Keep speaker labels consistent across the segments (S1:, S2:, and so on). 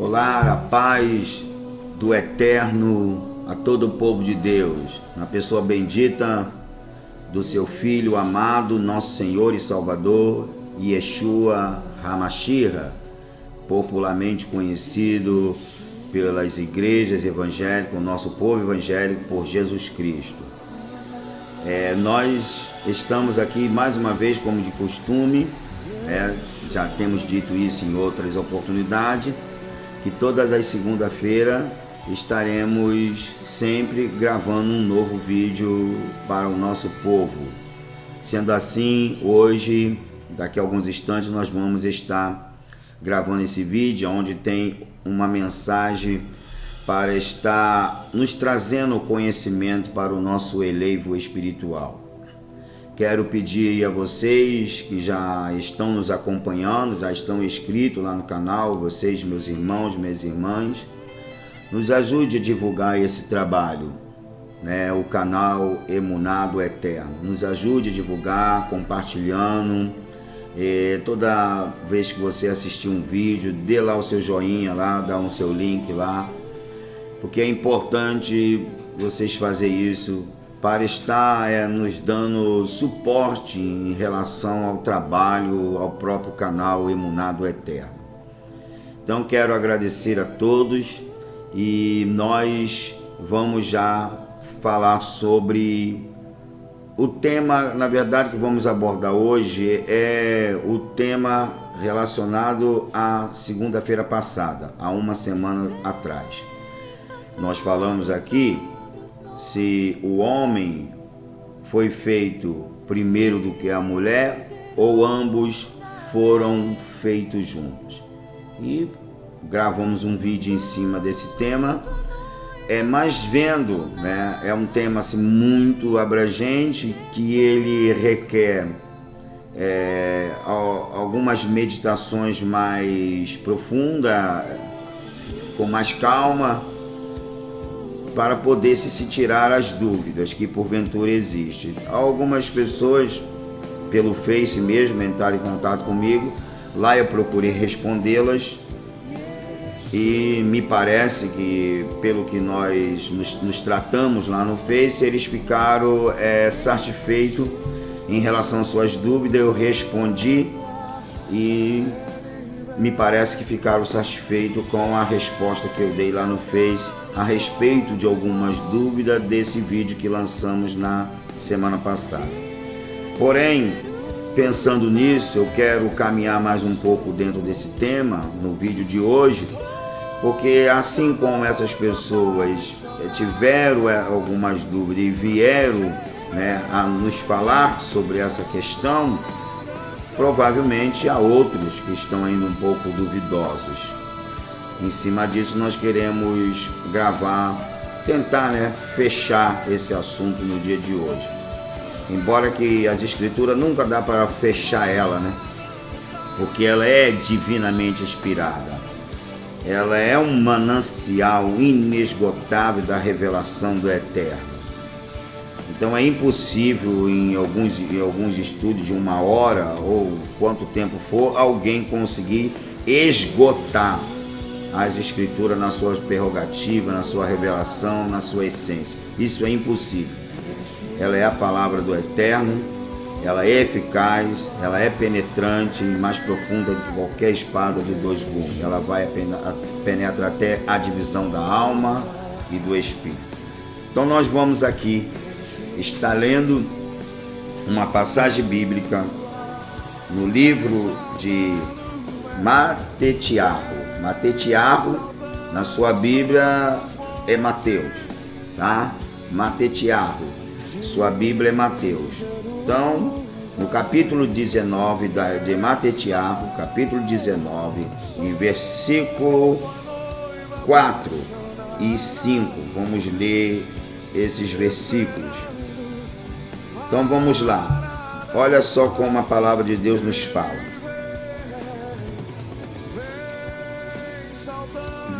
S1: Olá, a paz do Eterno a todo o povo de Deus, na pessoa bendita do seu Filho amado, nosso Senhor e Salvador, Yeshua HaMashiach, popularmente conhecido pelas igrejas evangélicas, o nosso povo evangélico, por Jesus Cristo. Nós estamos aqui mais uma vez, como de costume, já temos dito isso em outras oportunidades, que todas as segundas-feiras estaremos sempre gravando um novo vídeo para o nosso povo. Sendo assim, hoje, daqui a alguns instantes, nós vamos estar gravando esse vídeo, onde tem uma mensagem para estar nos trazendo conhecimento para o nosso elevo espiritual. Quero pedir a vocês que já estão nos acompanhando, já estão inscritos lá no canal, vocês, meus irmãos, minhas irmãs, nos ajude a divulgar esse trabalho, o canal Emuná do Eterno. Nos ajude a divulgar, compartilhando. Toda vez que você assistir um vídeo, dê lá o seu joinha lá, dá o seu link lá, porque é importante vocês fazerem isso para estar nos dando suporte em relação ao trabalho, ao próprio canal Emuná do Eterno. Então quero agradecer a todos e nós vamos já falar sobre o tema, na verdade, que vamos abordar hoje é o tema relacionado à segunda-feira passada, há uma semana atrás. Nós falamos aqui se o homem foi feito primeiro do que a mulher ou ambos foram feitos juntos. E gravamos um vídeo em cima desse tema. Mas vendo, é um tema assim, muito abrangente, que ele requer algumas meditações mais profundas, com mais calma, para poder se tirar as dúvidas que porventura existem. Algumas pessoas, pelo Face mesmo, entraram em contato comigo, lá eu procurei respondê-las, e me parece que, pelo que nós nos tratamos lá no Face, eles ficaram satisfeitos em relação às suas dúvidas. Eu respondi e me parece que ficaram satisfeitos com a resposta que eu dei lá no Face a respeito de algumas dúvidas desse vídeo que lançamos na semana passada. Porém, pensando nisso, eu quero caminhar mais um pouco dentro desse tema no vídeo de hoje, porque assim como essas pessoas tiveram algumas dúvidas e vieram a nos falar sobre essa questão, provavelmente há outros que estão ainda um pouco duvidosos. Em cima disso nós queremos gravar, tentar fechar esse assunto no dia de hoje. Embora que as escrituras nunca dá para fechar ela, porque ela é divinamente inspirada. Ela é um manancial inesgotável da revelação do Eterno. Então é impossível, em alguns estudos de 1 hora ou quanto tempo for, alguém conseguir esgotar as escrituras na sua prerrogativa, na sua revelação, na sua essência. Isso é impossível. Ela é a palavra do Eterno, ela é eficaz, ela é penetrante e mais profunda do que qualquer espada de 2 gumes. Ela penetra até a divisão da alma e do espírito. Então nós vamos aqui estar lendo uma passagem bíblica no livro de Matetiahu. Matetiahu, na sua Bíblia, é Mateus, tá? Matetiahu, sua Bíblia é Mateus. Então, no capítulo 19 de Matetiahu, capítulo 19, em versículo 4 e 5, vamos ler esses versículos. Então vamos lá, olha só como a palavra de Deus nos fala.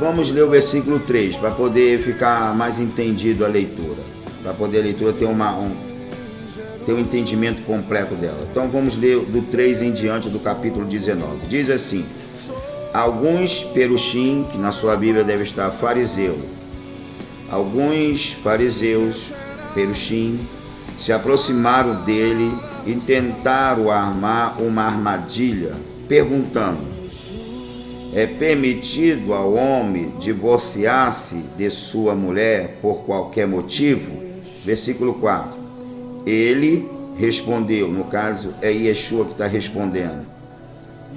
S1: Vamos ler o versículo 3, para poder ficar mais entendido a leitura, para poder a leitura ter um entendimento completo dela. Então vamos ler do 3 em diante do capítulo 19. Diz assim: Alguns perushim, que na sua Bíblia deve estar fariseu, alguns fariseus, perushim, se aproximaram dele e tentaram armar uma armadilha, perguntando: é permitido ao homem divorciar-se de sua mulher por qualquer motivo? Versículo 4. Ele respondeu, no caso é Yeshua que está respondendo,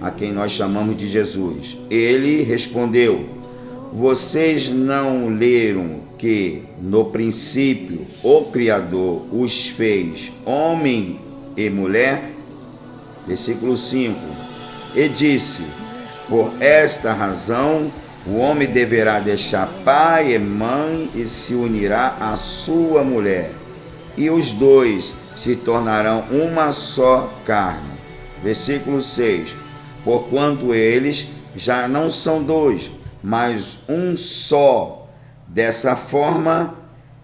S1: a quem nós chamamos de Jesus. Ele respondeu: vocês não leram que no princípio o Criador os fez homem e mulher? Versículo 5. E disse: por esta razão o homem deverá deixar pai e mãe e se unirá à sua mulher, e os dois se tornarão uma só carne. Versículo 6. Porquanto eles já não são dois, mas um só. Dessa forma,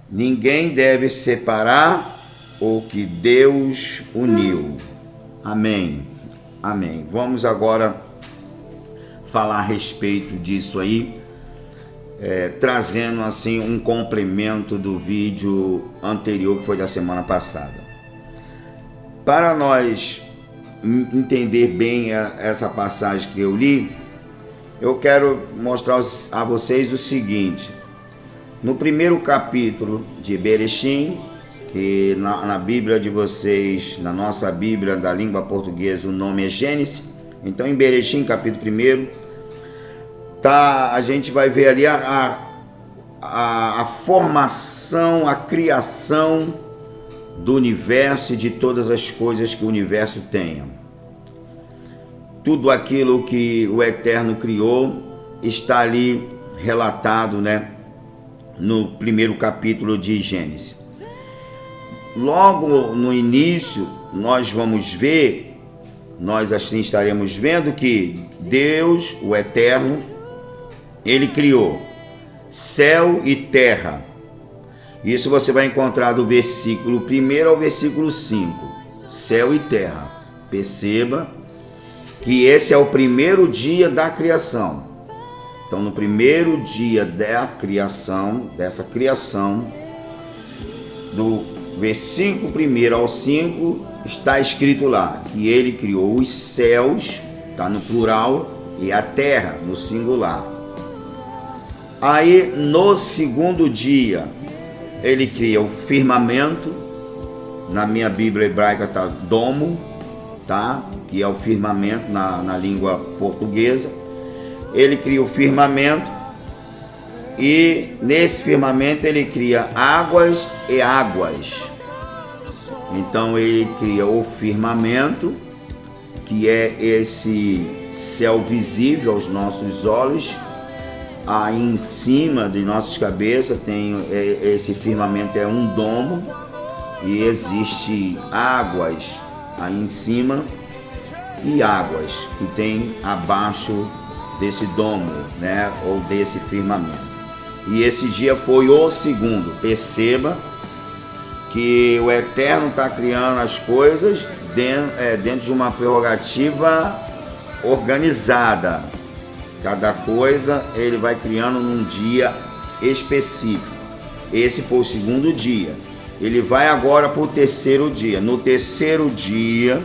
S1: ninguém deve separar o que Deus uniu. Amém. Amém. Vamos agora falar a respeito disso aí, trazendo assim um complemento do vídeo anterior, que foi da semana passada. Para nós entender bem essa passagem que eu li, eu quero mostrar a vocês o seguinte. No primeiro capítulo de Bereshim, que na Bíblia de vocês, na nossa Bíblia da língua portuguesa, o nome é Gênesis. Então, em Bereshim, capítulo 1, a gente vai ver ali a formação, a criação do universo e de todas as coisas que o universo tenha. Tudo aquilo que o Eterno criou está ali relatado, né, no primeiro capítulo de Gênesis. Logo no início, nós vamos ver, nós assim estaremos vendo que Deus, o Eterno, Ele criou céu e terra. Isso você vai encontrar do versículo 1 ao versículo 5. Céu e terra. Perceba que esse é o primeiro dia da criação. Então, no primeiro dia da criação, dessa criação, do versículo 1 ao 5, está escrito lá que Ele criou os céus, está no plural, e a terra, no singular. Aí, no segundo dia, Ele cria o firmamento. Na minha Bíblia hebraica está domo, tá? Que é o firmamento na língua portuguesa. Ele cria o firmamento, e nesse firmamento Ele cria águas e águas. Então Ele cria o firmamento, que é esse céu visível aos nossos olhos. Aí em cima de nossas cabeças tem esse firmamento, é um domo, e existe águas aí em cima e águas que tem abaixo desse domo, né, ou desse firmamento. E esse dia foi o segundo. Perceba que o Eterno está criando as coisas dentro de uma prerrogativa organizada. Cada coisa Ele vai criando num dia específico. Esse foi o segundo dia. Ele vai agora para o terceiro dia. No terceiro dia,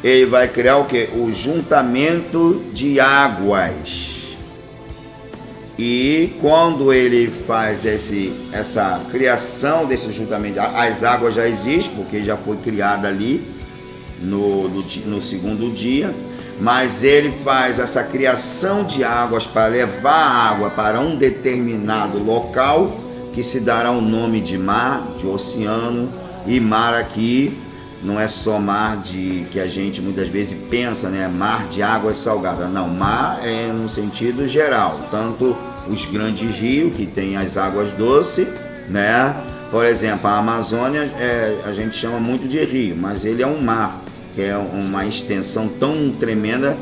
S1: Ele vai criar o quê? O juntamento de águas. E quando Ele faz essa criação desse juntamento, as águas já existem, porque já foi criada ali no segundo dia. Mas Ele faz essa criação de águas para levar a água para um determinado local, que se dará o nome de mar, de oceano. E mar aqui não é só mar que a gente muitas vezes pensa, né? Mar de águas salgadas. Não, mar é no sentido geral. Tanto os grandes rios, que tem as águas doces, né? Por exemplo, a Amazônia a gente chama muito de rio, mas ele é um mar, que é uma extensão tão tremenda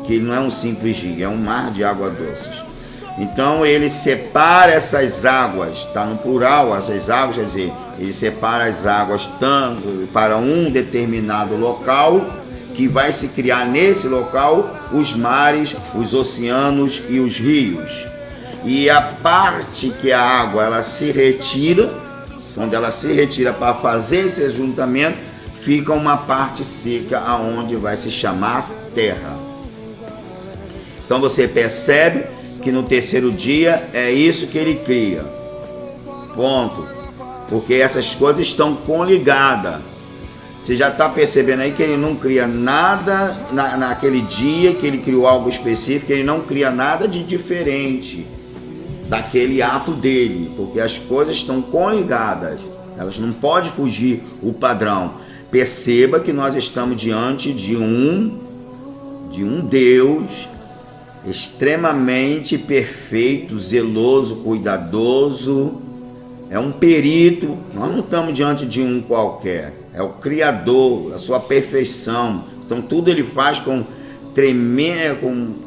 S1: que ele não é um simples rio, é um mar de águas doces. Então Ele separa essas águas, está no plural essas águas, quer dizer, Ele separa as águas tanto para um determinado local, que vai se criar nesse local os mares, os oceanos e os rios. E a parte que a água ela se retira, quando ela se retira para fazer esse ajuntamento, fica uma parte seca aonde vai se chamar terra. Então você percebe que no terceiro dia é isso que ele cria. Ponto. Porque essas coisas estão coligadas. Você já está percebendo aí que ele não cria nada naquele dia que ele criou algo específico, ele não cria nada de diferente daquele ato dele, porque as coisas estão coligadas, elas não podem fugir o padrão. Perceba que nós estamos diante de um Deus extremamente perfeito, zeloso, cuidadoso, é um perito. Nós não estamos diante de um qualquer, é o Criador, a sua perfeição. Então tudo ele faz com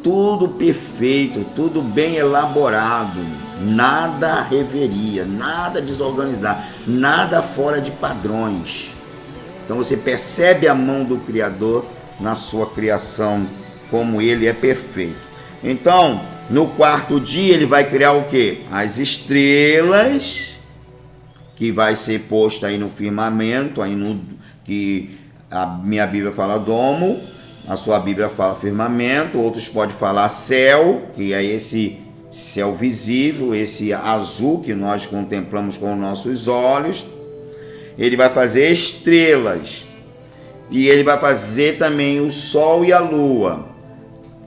S1: tudo perfeito, tudo bem elaborado, nada reveria, nada desorganizado, nada fora de padrões. Então você percebe a mão do Criador na sua criação, como ele é perfeito. Então, no quarto dia ele vai criar o quê? As estrelas, que vai ser posta aí no firmamento, que a minha Bíblia fala domo, a sua Bíblia fala firmamento, outros podem falar céu, que é esse céu visível, esse azul que nós contemplamos com os nossos olhos. Ele vai fazer estrelas e ele vai fazer também o sol e a lua.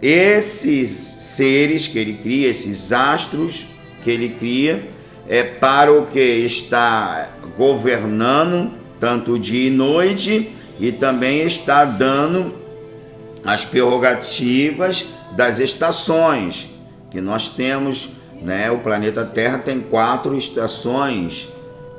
S1: Esses seres que ele cria, esses astros que ele cria, é para o que está governando tanto dia e noite, e também está dando as prerrogativas das estações que nós temos, né? O planeta Terra tem 4 estações,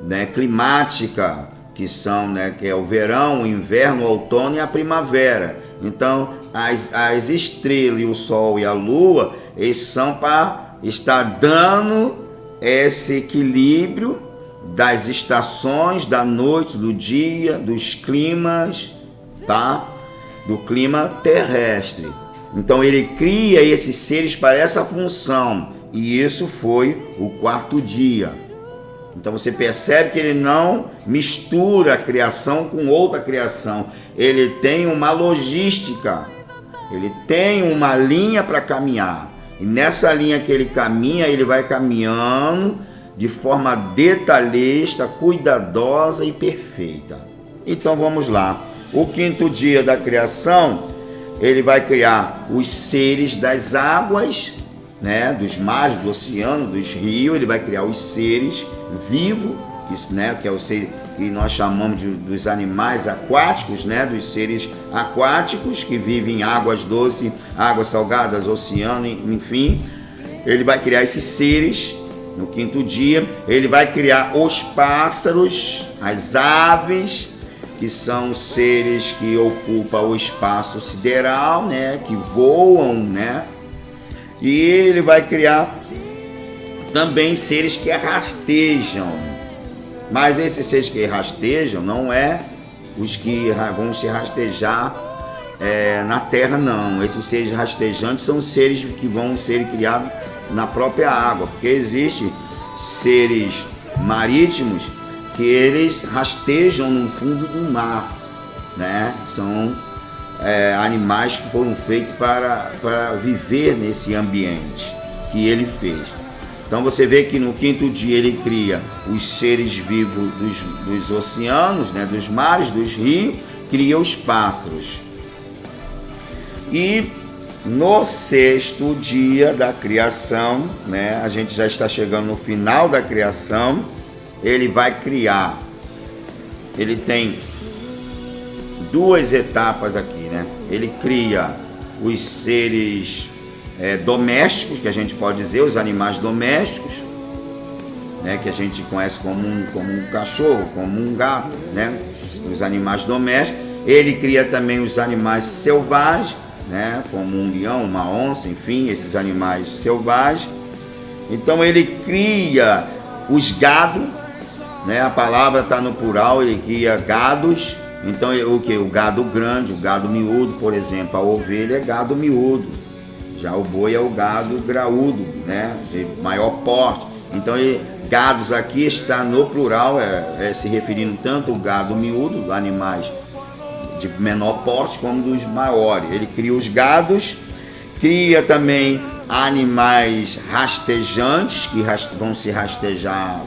S1: né, climática, que são, né, que é o verão, o inverno, o outono e a primavera. Então as estrelas, o sol e a lua, eles são para estar dando esse equilíbrio das estações, da noite, do dia, dos climas, tá? Do clima terrestre. Então ele cria esses seres para essa função, e isso foi o quarto dia. Então você percebe que ele não mistura a criação com outra criação. Ele tem uma logística, ele tem uma linha para caminhar. E nessa linha que ele caminha, ele vai caminhando de forma detalhista, cuidadosa e perfeita. Então vamos lá. O quinto dia da criação, ele vai criar os seres das águas, né, dos mares, do oceano, dos rios. Ele vai criar os seres vivos, isso, né, que é o ser que nós chamamos dos animais aquáticos, né, dos seres aquáticos que vivem em águas doces, águas salgadas, oceano, enfim. Ele vai criar esses seres no quinto dia. Ele vai criar os pássaros, as aves, que são seres que ocupam o espaço sideral, né, que voam, né? E ele vai criar também seres que rastejam. Mas esses seres que rastejam não é os que vão se rastejar na terra, não. Esses seres rastejantes são seres que vão ser criados na própria água, porque existem seres marítimos que eles rastejam no fundo do mar, né? São animais que foram feitos para viver nesse ambiente que ele fez. Então você vê que no quinto dia ele cria os seres vivos dos oceanos, né? Dos mares, dos rios, cria os pássaros. E no sexto dia da criação, né? A gente já está chegando no final da criação. Ele vai criar, ele tem 2 etapas aqui, né? Ele cria os seres domésticos, que a gente pode dizer, os animais domésticos, né? Que a gente conhece como um cachorro, como um gato, né? Os animais domésticos. Ele cria também os animais selvagens, né? Como um leão, uma onça, enfim, esses animais selvagens. Então ele cria os gados, né? A palavra está no plural, ele cria gados, Então o que? O gado grande, o gado miúdo, por exemplo, a ovelha é gado miúdo. Já o boi é o gado graúdo, né? De maior porte. Então gados aqui está no plural, se referindo tanto ao gado miúdo, animais de menor porte, como dos maiores. Ele cria os gados, cria também animais rastejantes, que vão se rastejar,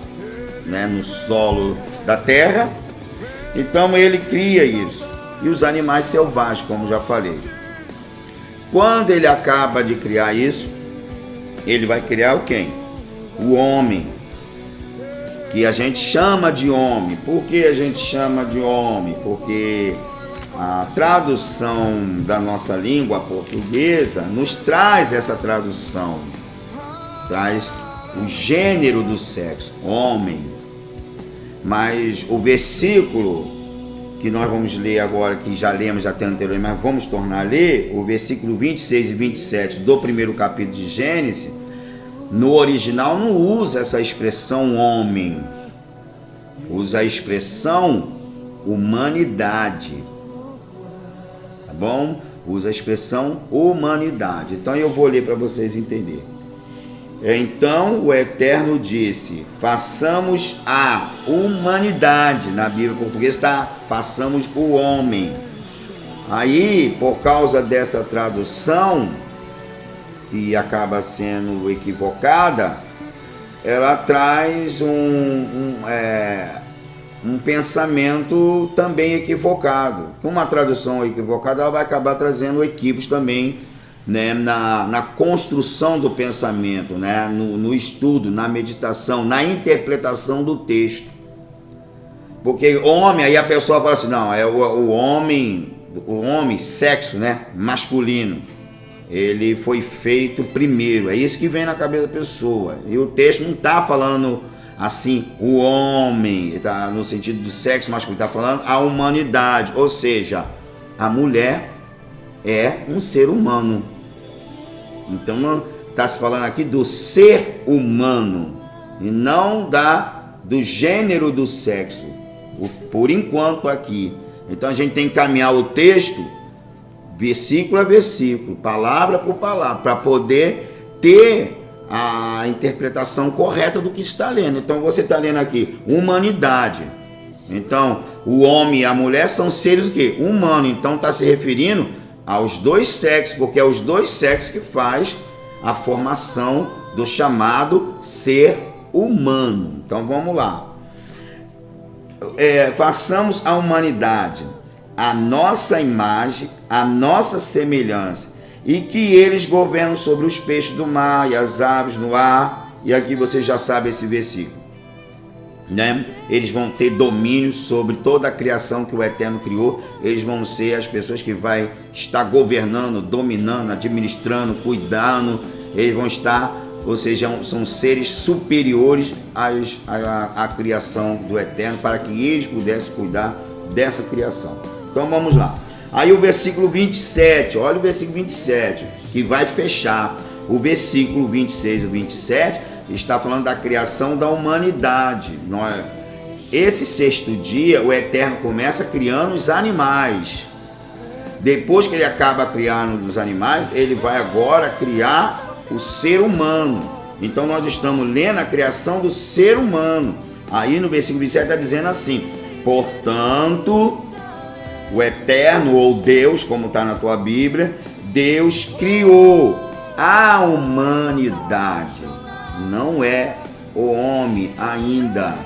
S1: né, no solo da terra. Então ele cria isso. E os animais selvagens, como já falei. Quando ele acaba de criar isso, ele vai criar o quem? O homem, que a gente chama de homem. Por que a gente chama de homem? Porque a tradução da nossa língua portuguesa nos traz essa tradução, traz o gênero do sexo, homem. Mas o versículo que nós vamos ler agora, que já lemos até anteriormente, mas vamos tornar a ler, o versículo 26 e 27 do primeiro capítulo de Gênesis, no original não usa essa expressão homem, usa a expressão humanidade, tá bom? Usa a expressão humanidade. Então eu vou ler para vocês entenderem. Então o Eterno disse: façamos a humanidade. Na Bíblia portuguesa está: façamos o homem. Aí, por causa dessa tradução, que acaba sendo equivocada, ela traz um pensamento também equivocado. Com uma tradução equivocada, ela vai acabar trazendo equívocos também, né, na construção do pensamento, né, no estudo, na meditação, na interpretação do texto. Porque homem, aí a pessoa fala assim, não, é o homem, sexo, né, masculino. Ele foi feito primeiro, é isso que vem na cabeça da pessoa. E o texto não está falando assim, o homem, está no sentido do sexo masculino, está falando a humanidade, ou seja, a mulher é um ser humano. Então não está se falando aqui do ser humano e não do gênero do sexo, por enquanto aqui. Então a gente tem que caminhar o texto versículo a versículo, palavra por palavra, para poder ter a interpretação correta do que está lendo. Então você está lendo aqui humanidade. Então o homem e a mulher são seres o quê? Humanos. Então está se referindo aos dois sexos, porque é os dois sexos que faz a formação do chamado ser humano. Então vamos lá. Façamos a humanidade a nossa imagem, a nossa semelhança, e que eles governam sobre os peixes do mar e as aves no ar. E aqui você já sabe esse versículo, né? Eles vão ter domínio sobre toda a criação que o Eterno criou. Eles vão ser as pessoas que vai estar governando, dominando, administrando, cuidando. Eles vão estar, ou seja, são seres superiores à criação do Eterno, para que eles pudessem cuidar dessa criação. Então vamos lá. Aí o versículo 27, olha o versículo 27, que vai fechar. O versículo 26 e 27 está falando da criação da humanidade. Esse sexto dia, o Eterno começa criando os animais. Depois que ele acaba criando os animais, ele vai agora criar o ser humano. Então nós estamos lendo a criação do ser humano. Aí no versículo 27 está dizendo assim: portanto, o Eterno, ou Deus, como está na tua Bíblia, Deus criou a humanidade. Não é o homem ainda,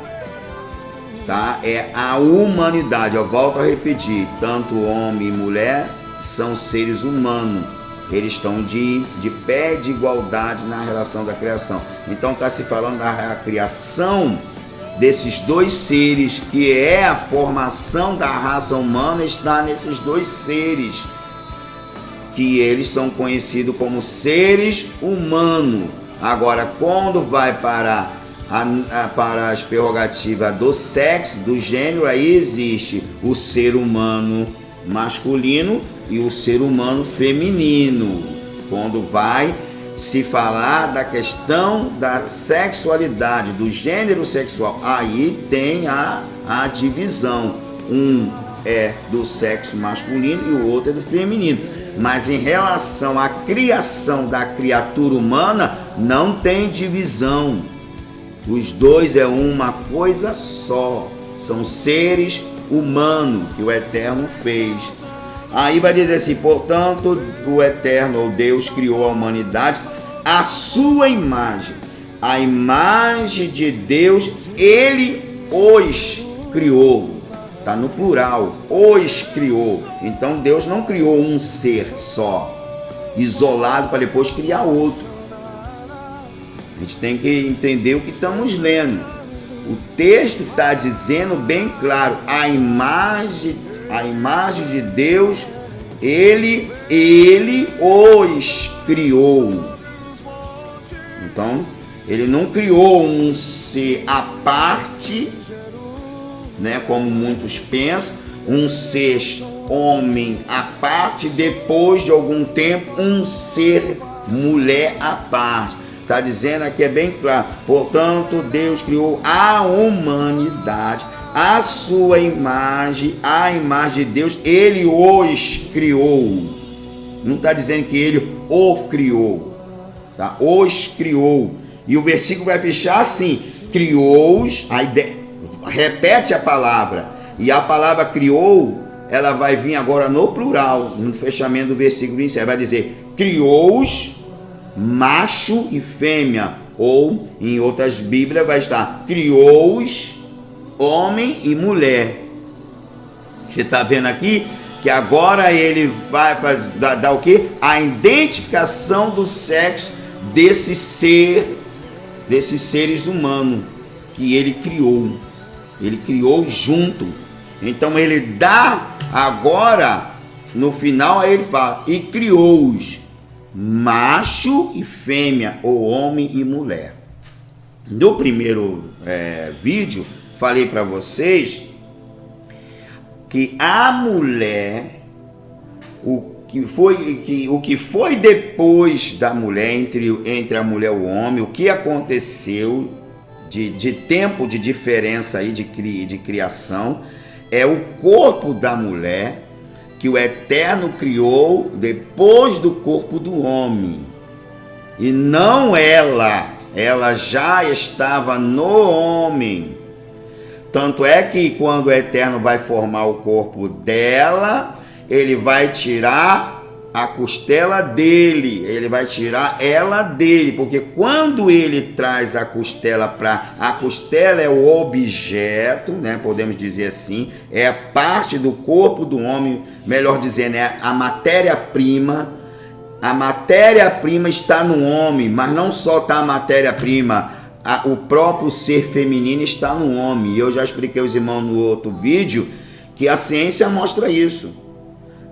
S1: tá? É a humanidade. Eu volto a repetir: tanto homem e mulher são seres humanos. Eles estão de pé de igualdade na relação da criação. Então está se falando da criação desses dois seres, que é a formação da raça humana, está nesses dois seres, que eles são conhecidos como seres humanos. Agora, quando vai para as prerrogativas do sexo, do gênero, aí existe o ser humano masculino e o ser humano feminino. Quando vai se falar da questão da sexualidade, do gênero sexual, aí tem a divisão. Um é do sexo masculino e o outro é do feminino. Mas em relação à criação da criatura humana, não tem divisão. Os dois é uma coisa só. São seres humanos que o Eterno fez. Aí vai dizer assim: portanto, o Eterno, ou Deus, criou a humanidade à sua imagem. A imagem de Deus, Ele os criou. Está no plural, os criou. Então Deus não criou um ser só, isolado, para depois criar outro. A gente tem que entender o que estamos lendo. O texto está dizendo bem claro: a imagem de Deus, Ele os criou. Então, Ele não criou um ser à parte, né, como muitos pensam, um ser homem à parte, depois de algum tempo um ser mulher à parte. Está dizendo aqui, é bem claro: portanto, Deus criou a humanidade à sua imagem, a imagem de Deus, Ele os criou. Não está dizendo que Ele o criou, tá? Os criou. E o versículo vai fechar assim: criou-os. A ideia, repete a palavra, e a palavra criou, ela vai vir agora no plural, no fechamento do versículo inicial. Vai dizer: criou-os macho e fêmea, ou em outras bíblias vai estar: criou-os homem e mulher. Você está vendo aqui que agora ele vai dar o que? A identificação do sexo desses seres humanos que ele criou. Ele criou junto. Então ele dá agora, no final, aí ele fala: e criou-os macho e fêmea, ou homem e mulher. No primeiro vídeo, falei para vocês que a mulher, o que foi depois da mulher, entre a mulher e o homem, o que aconteceu de tempo de diferença aí de criação, é o corpo da mulher que o Eterno criou depois do corpo do homem, e não ela já estava no homem. Tanto é que quando o Eterno vai formar o corpo dela, ele vai tirar a costela dele, ele vai tirar ela dele, porque quando ele traz a costela a costela é o objeto, né, podemos dizer assim, é a parte do corpo do homem, melhor dizendo, é a matéria-prima. A matéria-prima está no homem, mas não só está a matéria-prima, o próprio ser feminino está no homem. E eu já expliquei aos irmãos no outro vídeo que a ciência mostra isso.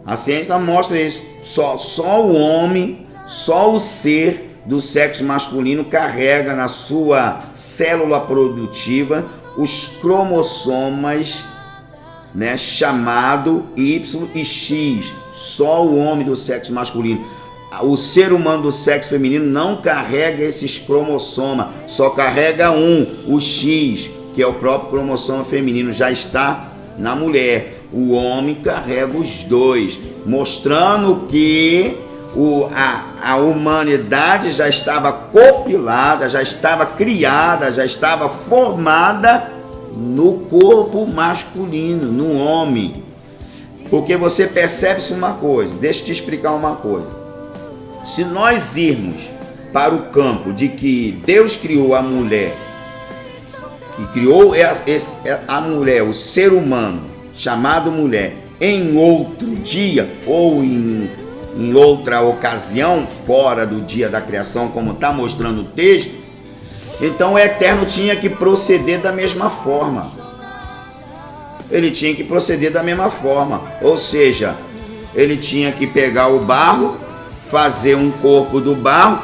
S1: A ciência mostra isso. Só o homem, só o ser do sexo masculino carrega na sua célula produtiva os cromossomas, né, chamado Y e X. Só o homem do sexo masculino. O ser humano do sexo feminino não carrega esses cromossomas, só carrega o X, que é o próprio cromossoma feminino, já está na mulher. O homem carrega os dois, mostrando que a humanidade já estava copilada, já estava criada, já estava formada no corpo masculino, no homem. Porque você percebe-se uma coisa, deixa eu te explicar uma coisa. Se nós irmos para o campo de que Deus criou a mulher, que criou a mulher, o ser humano, chamado mulher, em outro dia ou em outra ocasião, fora do dia da criação, como está mostrando o texto, então o Eterno tinha que proceder da mesma forma. Ele tinha que proceder da mesma forma, ou seja, ele tinha que pegar o barro, fazer um corpo do barro,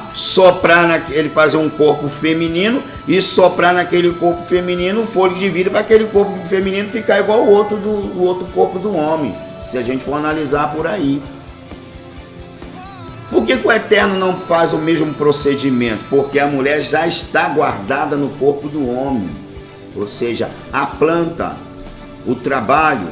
S1: ele fazer um corpo feminino e soprar naquele corpo feminino o fôlego de vida para aquele corpo feminino ficar igual o outro corpo do homem, se a gente for analisar por aí. Por que o Eterno não faz o mesmo procedimento? Porque a mulher já está guardada no corpo do homem, ou seja, a planta, o trabalho,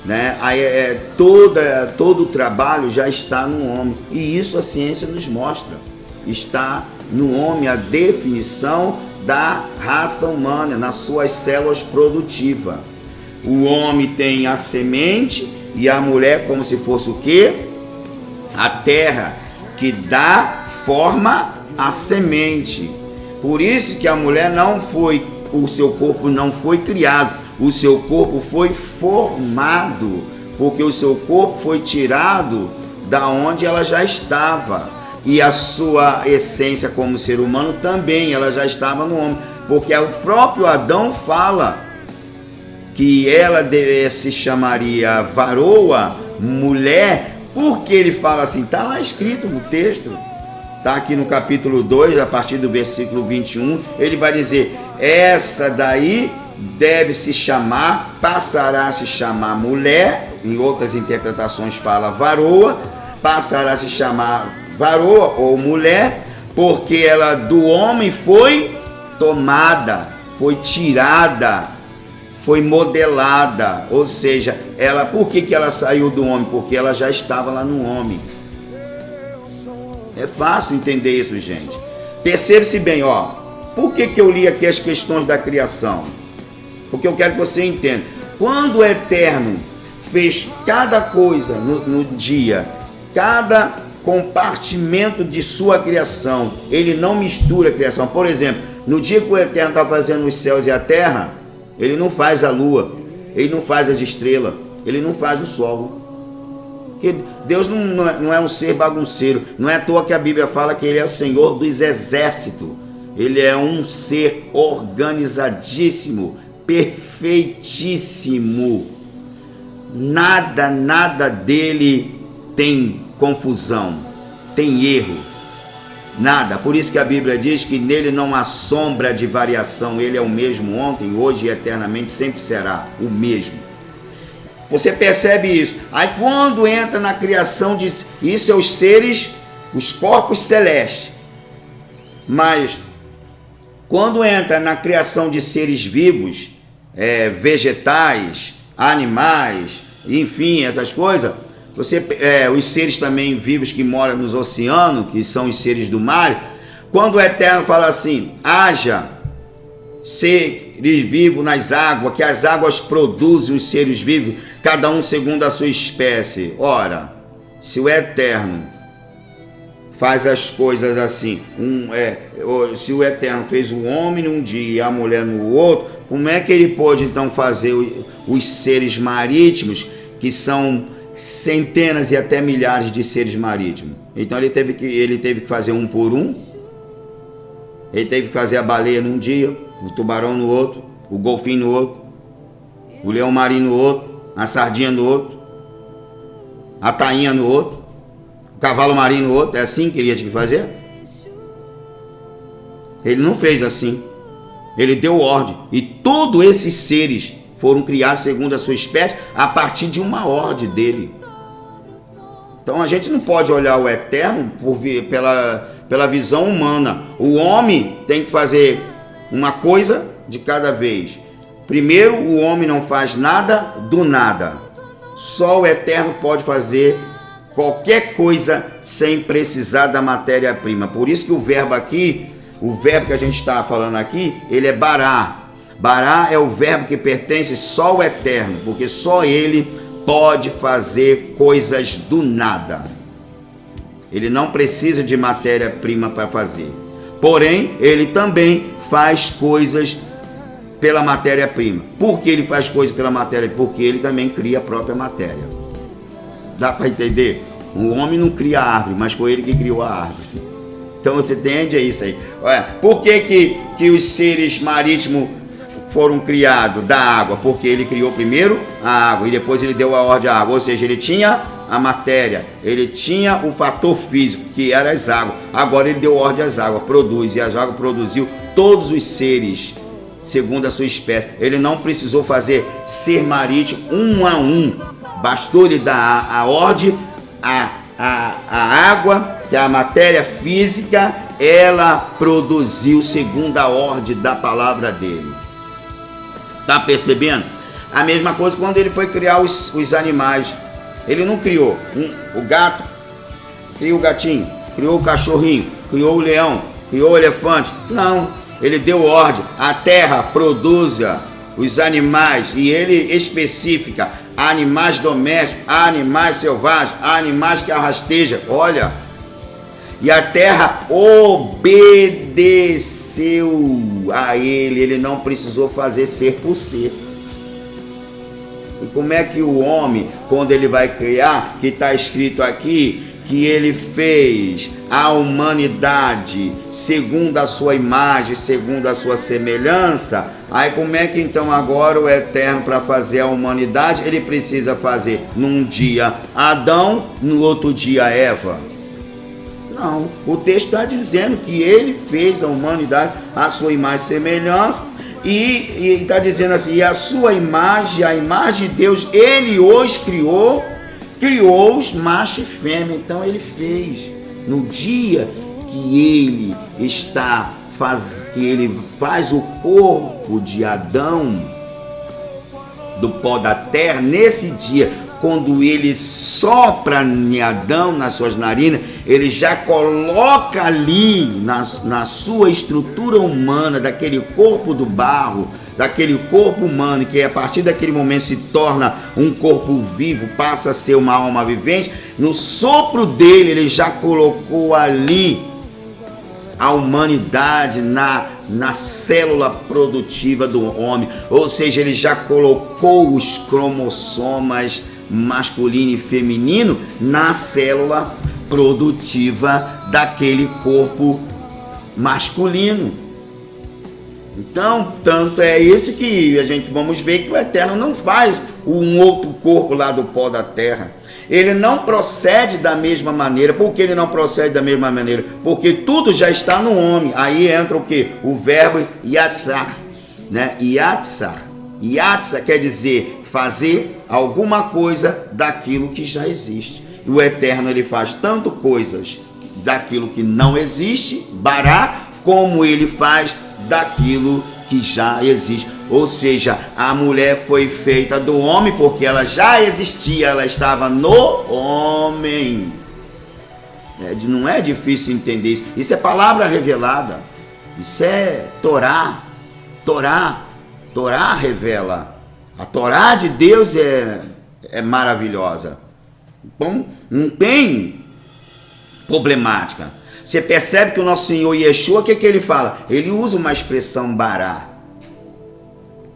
S1: né? Aí todo o trabalho já está no homem, e isso a ciência nos mostra. Está no homem a definição da raça humana, nas suas células produtivas. O homem tem a semente e a mulher como se fosse o quê? A terra que dá forma à semente. Por isso que a mulher o seu corpo não foi criado, o seu corpo foi formado, porque o seu corpo foi tirado da onde ela já estava. E a sua essência como ser humano também, ela já estava no homem, porque o próprio Adão fala que ela se chamaria varoa, mulher, porque ele fala assim, está lá escrito no texto, está aqui no capítulo 2, a partir do versículo 21, ele vai dizer, essa daí deve se chamar, passará a se chamar mulher, em outras interpretações fala varoa, passará a se chamar varoa ou mulher, porque ela do homem foi tomada, foi tirada, foi modelada, ou seja, por que ela saiu do homem? Porque ela já estava lá no homem. É fácil entender isso, gente. Percebe-se bem, por que eu li aqui as questões da criação? Porque eu quero que você entenda. Quando o Eterno fez cada coisa no dia, cada compartimento de sua criação, ele não mistura a criação. Por exemplo, no dia que o Eterno está fazendo os céus e a terra, ele não faz a lua, ele não faz as estrelas, ele não faz o sol. Porque Deus não é um ser bagunceiro. Não é à toa que a Bíblia fala que ele é o Senhor dos exércitos. Ele é um ser organizadíssimo, perfeitíssimo. Nada dele tem confusão, tem erro. Nada. Por isso que a Bíblia diz que nele não há sombra de variação. Ele é o mesmo ontem, hoje e eternamente, sempre será o mesmo. Você percebe isso. Aí quando entra na criação, isso é os seres, os corpos celestes. Mas quando entra na criação de seres vivos, vegetais, animais, enfim, essas coisas, os seres também vivos que moram nos oceanos, que são os seres do mar, quando o Eterno fala assim, haja seres vivos nas águas, que as águas produzem os seres vivos, cada um segundo a sua espécie. Ora, se o Eterno faz as coisas assim, se o Eterno fez o homem num dia e a mulher no outro, como é que ele pôde então fazer os seres marítimos, que são centenas e até milhares de seres marítimos? Então ele teve que fazer um por um. Ele teve que fazer a baleia num dia, o tubarão no outro, o golfinho no outro, o leão marinho no outro, a sardinha no outro, a tainha no outro, o cavalo marinho no outro. É assim que ele tinha que fazer? Ele não fez assim. Ele deu ordem, e todos esses seres foram criados segundo a sua espécie, a partir de uma ordem dele. Então a gente não pode olhar o Eterno pela visão humana. O homem tem que fazer uma coisa de cada vez. Primeiro, o homem não faz nada do nada. Só o Eterno pode fazer qualquer coisa sem precisar da matéria-prima. Por isso que o verbo aqui, o verbo que a gente está falando aqui, ele é bará. Bará é o verbo que pertence só ao Eterno, porque só ele pode fazer coisas do nada. Ele não precisa de matéria-prima para fazer. Porém, ele também faz coisas pela matéria-prima. Por que ele faz coisas pela matéria? Porque ele também cria a própria matéria. Dá para entender? O homem não cria a árvore, mas foi ele que criou a árvore. Então você entende isso aí. Por que os seres marítimos foram criados da água? Porque ele criou primeiro a água e depois ele deu a ordem à água. Ou seja, ele tinha a matéria, ele tinha o fator físico, que era as águas. Agora ele deu ordem às águas, produz, e as águas produziu todos os seres segundo a sua espécie. Ele não precisou fazer ser marítimo um a um. Bastou lhe dar a ordem, a água, que é a matéria física, ela produziu segundo a ordem da palavra dele. Tá percebendo? A mesma coisa quando ele foi criar os animais. Ele não criou o gato, criou o gatinho, criou o cachorrinho, criou o leão, criou o elefante. Não, ele deu ordem. A terra produza os animais e ele especifica animais domésticos, animais selvagens, animais que arrastejam. Olha, e a terra obedeceu a ele não precisou fazer ser por ser. E como é que o homem, quando ele vai criar, que está escrito aqui, que ele fez a humanidade segundo a sua imagem, segundo a sua semelhança, aí como é que então agora o Eterno, para fazer a humanidade, ele precisa fazer num dia Adão, no outro dia Eva? Não, o texto está dizendo que ele fez a humanidade a sua imagem e semelhança, e está dizendo assim, e a sua imagem, a imagem de Deus, ele os criou-os macho e fêmea. Então ele fez no dia que ele faz o corpo de Adão do pó da terra. Nesse dia, quando ele sopra em Adão, nas suas narinas, ele já coloca ali na sua estrutura humana, daquele corpo do barro, daquele corpo humano, que a partir daquele momento se torna um corpo vivo, passa a ser uma alma vivente. No sopro dele, ele já colocou ali a humanidade na célula produtiva do homem, ou seja, ele já colocou os cromossomas masculino e feminino na célula produtiva daquele corpo masculino. Então, tanto é isso que a gente vamos ver que o Eterno não faz um outro corpo lá do pó da terra. Ele não procede da mesma maneira. Por que ele não procede da mesma maneira? Porque tudo já está no homem. Aí entra o que? O verbo yatsar, né? Yatsar. Yatsar quer dizer fazer alguma coisa daquilo que já existe. E o Eterno, ele faz tanto coisas daquilo que não existe, bará, como ele faz daquilo que já existe. Ou seja, a mulher foi feita do homem porque ela já existia, ela estava no homem. Não é difícil entender isso. Isso é palavra revelada. Isso é Torá. Torá revela. A Torá de Deus é maravilhosa. Bom, não tem problemática. Você percebe que o nosso Senhor Yeshua, o que ele fala? Ele usa uma expressão bará.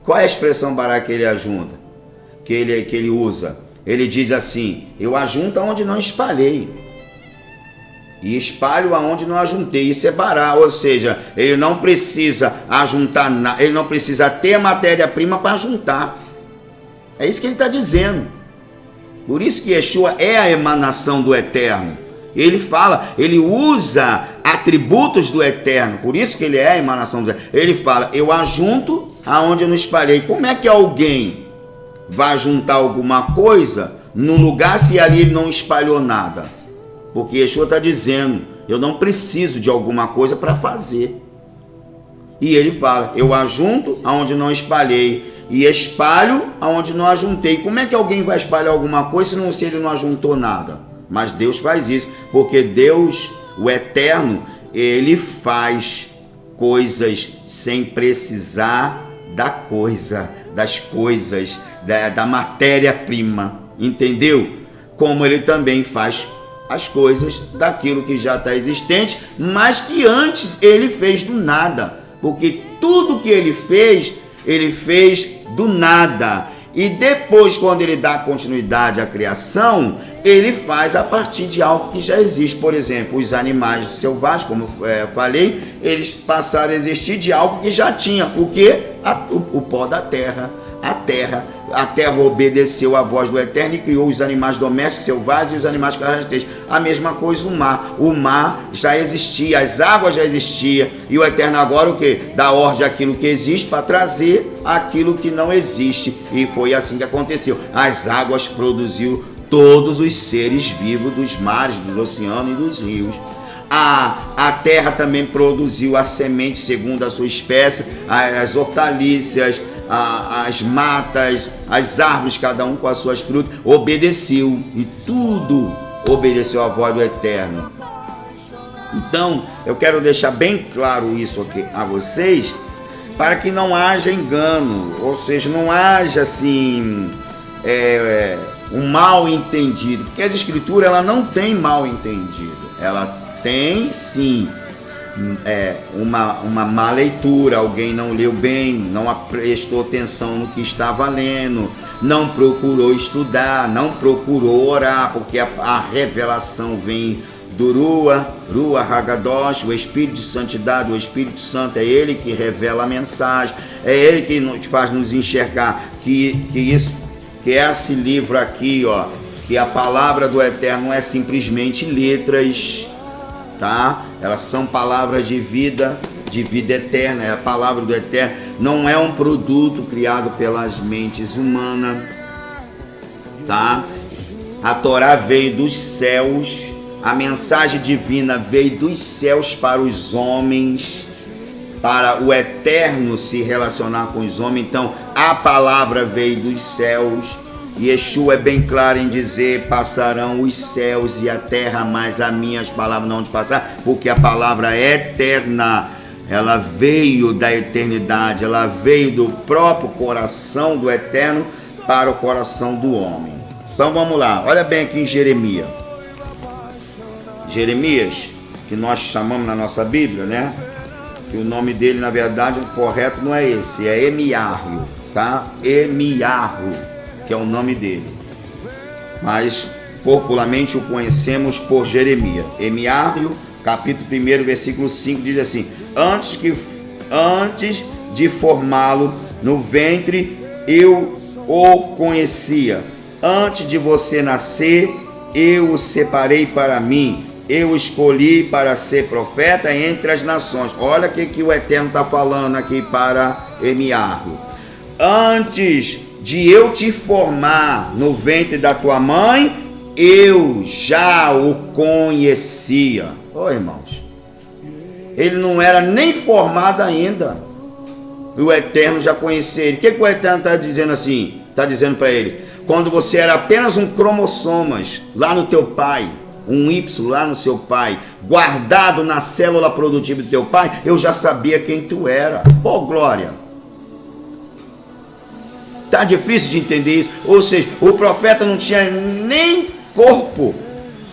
S1: Qual é a expressão bará que ele ajunta? Que ele usa? Ele diz assim: eu ajunto aonde não espalhei, e espalho aonde não ajuntei. Isso é bará, ou seja, ele não precisa ajuntar, ele não precisa ter matéria-prima para juntar. É isso que ele está dizendo. Por isso que Yeshua é a emanação do Eterno. Ele fala, ele usa atributos do Eterno, por isso que ele é a emanação do Eterno. Ele fala, eu ajunto aonde eu não espalhei. Como é que alguém vai juntar alguma coisa num lugar se ali ele não espalhou nada? Porque Yeshua está dizendo, eu não preciso de alguma coisa para fazer. E ele fala, eu ajunto aonde não espalhei e espalho aonde não ajuntei. Como é que alguém vai espalhar alguma coisa se ele não ajuntou nada? Mas Deus faz isso, porque Deus, o Eterno, ele faz coisas sem precisar das coisas, da matéria-prima, entendeu? Como ele também faz as coisas daquilo que já está existente, mas que antes ele fez do nada, porque tudo que ele fez do nada. E depois, quando ele dá continuidade à criação, ele faz a partir de algo que já existe. Por exemplo, os animais selvagens, como eu falei, eles passaram a existir de algo que já tinha. O quê? O pó da terra. A terra obedeceu à voz do Eterno e criou os animais domésticos, selvagens e os animais carrasteiros. A mesma coisa o mar já existia, as águas já existiam, e o Eterno agora o que? Dá ordem àquilo que existe para trazer aquilo que não existe, e foi assim que aconteceu. As águas produziu todos os seres vivos dos mares, dos oceanos e dos rios. A terra também produziu a semente segundo a sua espécie, as hortaliças, as matas, as árvores, cada um com as suas frutas, obedeceu, e tudo obedeceu à voz do Eterno. Então, eu quero deixar bem claro isso aqui a vocês, para que não haja engano, ou seja, não haja assim um mal entendido, porque as escrituras ela não tem mal entendido, ela tem sim uma má leitura, alguém não leu bem, não prestou atenção no que estava lendo, não procurou estudar, não procurou orar, porque a revelação vem do Ruach Hagadosh, o Espírito de Santidade, o Espírito Santo, é Ele que revela a mensagem, é Ele que nos faz nos enxergar que esse livro aqui, ó, que a palavra do Eterno não é simplesmente letras, tá? Elas são palavras de vida eterna, é a palavra do Eterno, não é um produto criado pelas mentes humanas, tá? A Torá veio dos céus, a mensagem divina veio dos céus para os homens, para o Eterno se relacionar com os homens. Então a palavra veio dos céus, e Yeshua é bem claro em dizer: passarão os céus e a terra, mas as minhas palavras não de passar, porque a palavra é eterna, ela veio da eternidade, ela veio do próprio coração do Eterno para o coração do homem. Então vamos lá, olha bem aqui em Jeremias, que nós chamamos na nossa Bíblia, né? Que o nome dele, na verdade, o correto não é esse, é Emiarro, tá? Emiarro, que é o nome dele. Mas popularmente o conhecemos por Jeremias. Emiarro, capítulo 1, versículo 5, diz assim: antes de formá-lo no ventre, eu o conhecia. Antes de você nascer, eu o separei para mim. Eu escolhi para ser profeta entre as nações. Olha o que o Eterno está falando aqui para Emiarro. Antes de eu te formar no ventre da tua mãe, eu já o conhecia. Irmãos, ele não era nem formado ainda, o Eterno já conhecia ele. O que o Eterno está dizendo assim? Está dizendo para ele: quando você era apenas um cromossomas lá no teu pai, um Y lá no seu pai, guardado na célula produtiva do teu pai, eu já sabia quem tu era. Glória! Tá difícil de entender isso. Ou seja, o profeta não tinha nem corpo,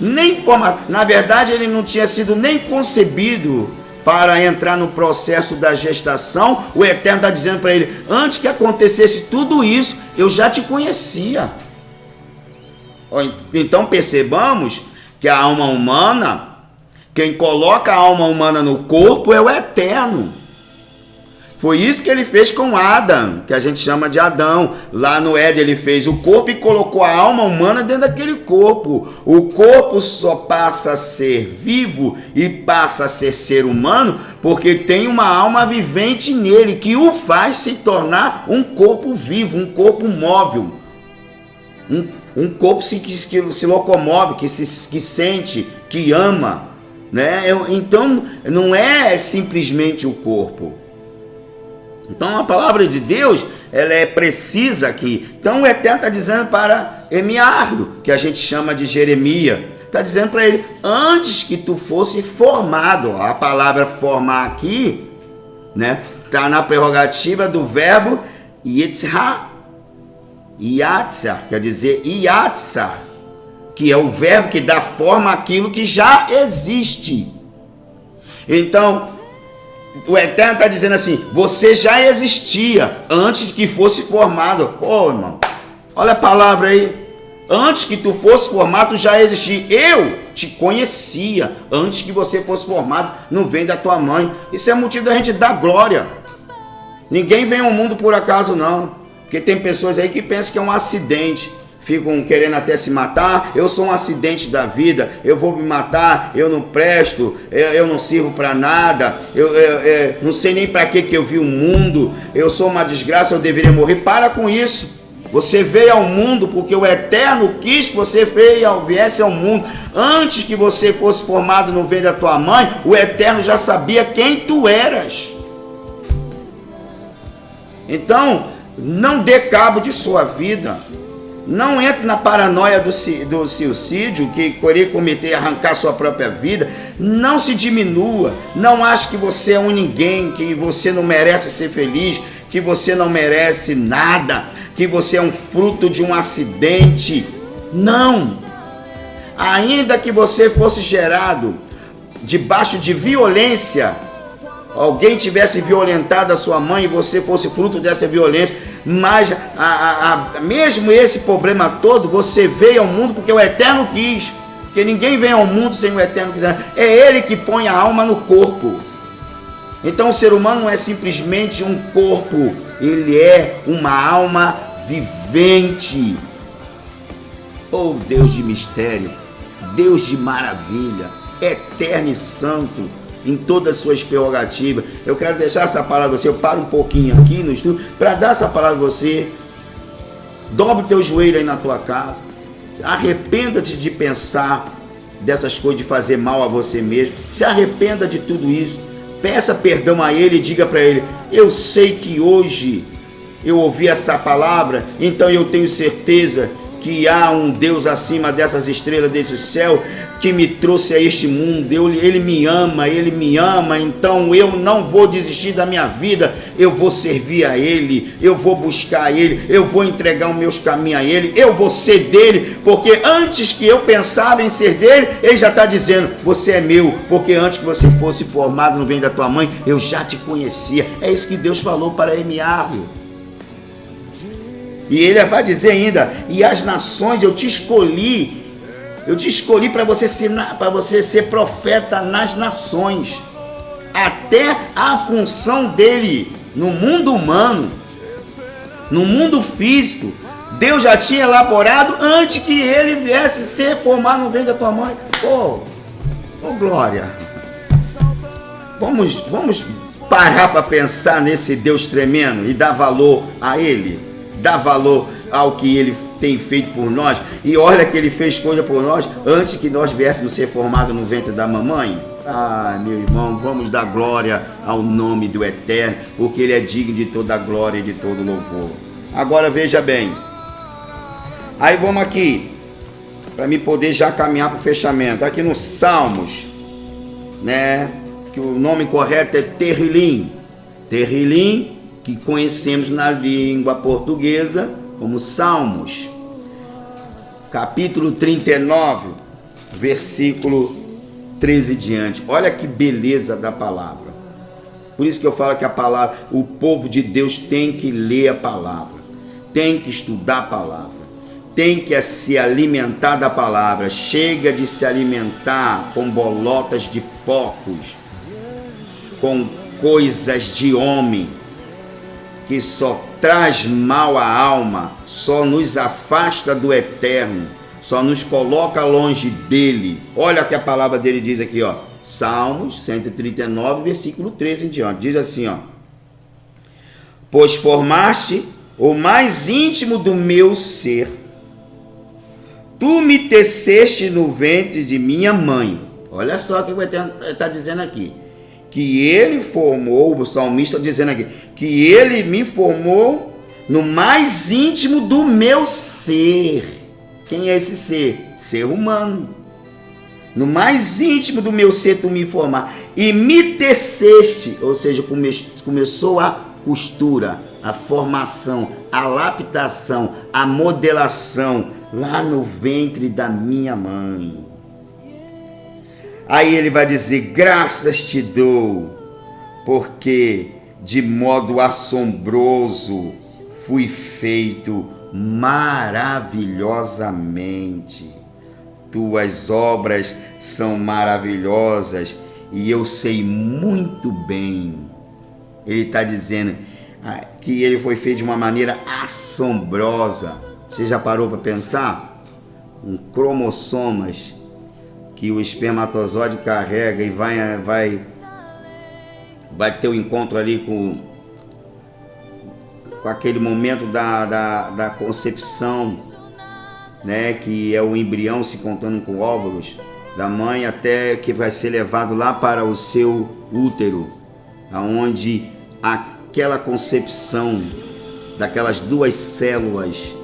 S1: nem forma. Na verdade, ele não tinha sido nem concebido para entrar no processo da gestação. O Eterno está dizendo para ele: antes que acontecesse tudo isso, eu já te conhecia. Então percebamos que a alma humana, quem coloca a alma humana no corpo é o Eterno. Foi isso que ele fez com Adão, que a gente chama de Adão. Lá no Éden ele fez o corpo e colocou a alma humana dentro daquele corpo. O corpo só passa a ser vivo e passa a ser humano porque tem uma alma vivente nele, que o faz se tornar um corpo vivo, um corpo móvel. Um corpo que se locomove, que sente, que ama, né? Então não é simplesmente o corpo. Então a palavra de Deus, ela é precisa aqui. Então o Eterno está dizendo para Emiarro, que a gente chama de Jeremias, está dizendo para ele: antes que tu fosse formado. A palavra formar aqui, né, está na prerrogativa do verbo Yitzhak. Yatzar, quer dizer Yatzar, que é o verbo que dá forma àquilo que já existe. Então, o Eterno está dizendo assim: você já existia antes de que fosse formado. Irmão, olha a palavra aí. Antes que tu fosse formado, tu já existia. Eu te conhecia antes que você fosse formado no ventre da tua mãe. Isso é motivo da gente dar glória. Ninguém vem ao mundo por acaso, não. Porque tem pessoas aí que pensam que é um acidente, ficam querendo até se matar. Eu sou um acidente da vida, eu vou me matar, eu não presto, eu não sirvo para nada, eu não sei nem para que eu vi o mundo, eu sou uma desgraça, eu deveria morrer. Para com isso. Você veio ao mundo porque o Eterno quis que você viesse ao mundo. Antes que você fosse formado no ventre da tua mãe, o Eterno já sabia quem tu eras. Então, não dê cabo de sua vida. Não entre na paranoia do suicídio, que querer cometer, arrancar sua própria vida. Não se diminua. Não ache que você é um ninguém, que você não merece ser feliz, que você não merece nada, que você é um fruto de um acidente. Não. Ainda que você fosse gerado debaixo de violência, alguém tivesse violentado a sua mãe e você fosse fruto dessa violência, mas mesmo esse problema todo, você veio ao mundo porque o Eterno quis. Porque ninguém vem ao mundo sem o Eterno quiser. É Ele que põe a alma no corpo. Então o ser humano não é simplesmente um corpo, ele é uma alma vivente. Oh, Deus de mistério, Deus de maravilha, eterno e santo em todas as suas prerrogativas. Eu quero deixar essa palavra a você. Eu paro um pouquinho aqui no estudo para dar essa palavra a você. Dobre o teu joelho aí na tua casa. Arrependa-te de pensar dessas coisas, de fazer mal a você mesmo. Se arrependa de tudo isso. Peça perdão a Ele e diga para Ele: eu sei que hoje eu ouvi essa palavra, então eu tenho certeza que há um Deus acima dessas estrelas, desse céu, que me trouxe a este mundo. Ele me ama, então eu não vou desistir da minha vida, eu vou servir a Ele, eu vou buscar Ele, eu vou entregar os meus caminhos a Ele, eu vou ser dele, porque antes que eu pensava em ser dele, Ele já está dizendo: você é meu, porque antes que você fosse formado no ventre da tua mãe, eu já te conhecia. É isso que Deus falou para Emiário. E Ele vai dizer ainda: e as nações eu te escolhi para você ser profeta nas nações. Até a função dele no mundo humano, no mundo físico, Deus já tinha elaborado antes que ele viesse ser formado no ventre da tua mãe. Oh glória! Vamos parar para pensar nesse Deus tremendo e dar valor a Ele, dar valor ao que Ele tem feito por nós. E olha que Ele fez coisa por nós antes que nós viéssemos ser formados no ventre da mamãe. Ah, meu irmão, vamos dar glória ao nome do Eterno, porque Ele é digno de toda a glória e de todo louvor. Agora veja bem, aí vamos aqui, para me poder já caminhar para o fechamento, aqui nos Salmos, né, que o nome correto é Terrilim, que conhecemos na língua portuguesa como Salmos, capítulo 39, versículo 13 diante. Olha que beleza da palavra. Por isso que eu falo que a palavra, o povo de Deus tem que ler a palavra, tem que estudar a palavra, tem que se alimentar da palavra. Chega de se alimentar com bolotas de porcos, com coisas de homem, que só traz mal à alma, só nos afasta do Eterno, só nos coloca longe dele. Olha o que a palavra dele diz aqui, ó. Salmos 139, versículo 13 em diante. Diz assim, ó: pois formaste o mais íntimo do meu ser, tu me teceste no ventre de minha mãe. Olha só o que o Eterno está dizendo aqui. Que ele formou, o salmista dizendo aqui, que ele me formou no mais íntimo do meu ser. Quem é esse ser? Ser humano. No mais íntimo do meu ser tu me formar e me teceste, ou seja, começou a costura, a formação, a laptação, a modelação lá no ventre da minha mãe. Aí ele vai dizer: graças te dou, porque de modo assombroso fui feito maravilhosamente. Tuas obras são maravilhosas e eu sei muito bem. Ele está dizendo que ele foi feito de uma maneira assombrosa. Você já parou para pensar? Cromossomas que o espermatozoide carrega e vai ter um encontro ali com com aquele momento da concepção, né, que é o embrião se contando com óvulos da mãe, até que vai ser levado lá para o seu útero, aonde aquela concepção daquelas duas células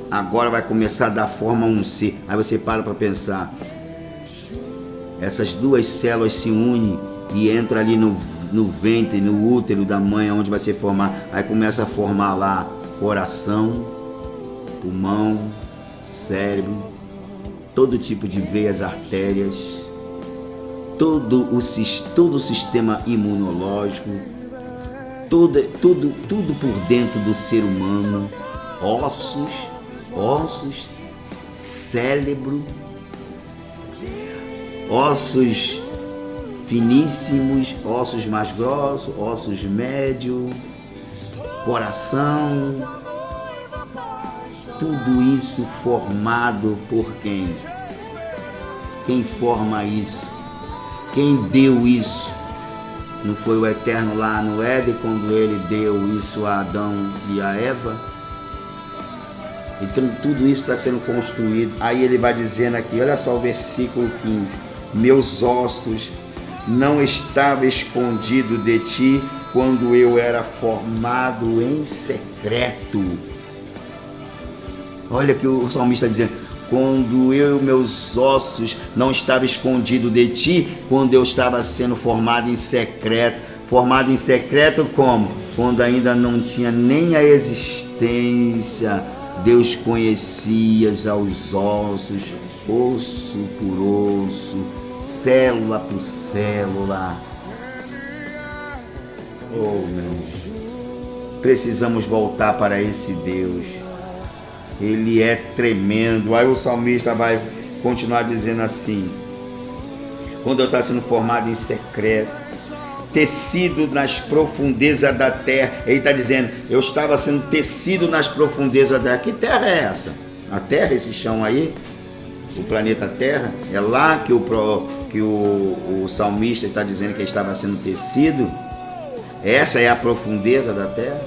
S1: agora vai começar a dar forma a um ser. Aí você para pensar, essas duas células se unem e entra ali no ventre, no útero da mãe, onde vai se formar. Aí começa a formar lá coração, pulmão, cérebro, todo tipo de veias, artérias, todo o sistema imunológico, tudo por dentro do ser humano, ossos, cérebro, ossos finíssimos, ossos mais grossos, ossos médios, coração, tudo isso formado por quem? Quem forma isso? Quem deu isso? Não foi o Eterno lá no Éden, quando ele deu isso a Adão e a Eva? Então tudo isso está sendo construído. Aí ele vai dizendo aqui, olha só o versículo 15: meus ossos não estavam escondidos de ti quando eu era formado em secreto. Olha que o salmista está dizendo, quando meus ossos não estavam escondidos de ti, quando eu estava sendo formado em secreto. Formado em secreto como? Quando ainda não tinha nem a existência. Deus conhecia já os ossos, osso por osso, célula por célula. Oh, meus, precisamos voltar para esse Deus. Ele é tremendo. Aí o salmista vai continuar dizendo assim, quando eu estava sendo formado em secreto, tecido nas profundezas da terra. Ele está dizendo, eu estava sendo tecido nas profundezas da terra. Que terra é essa? A terra, esse chão aí, o planeta Terra, é lá que o salmista está dizendo que ele estava sendo tecido. Essa é a profundeza da terra.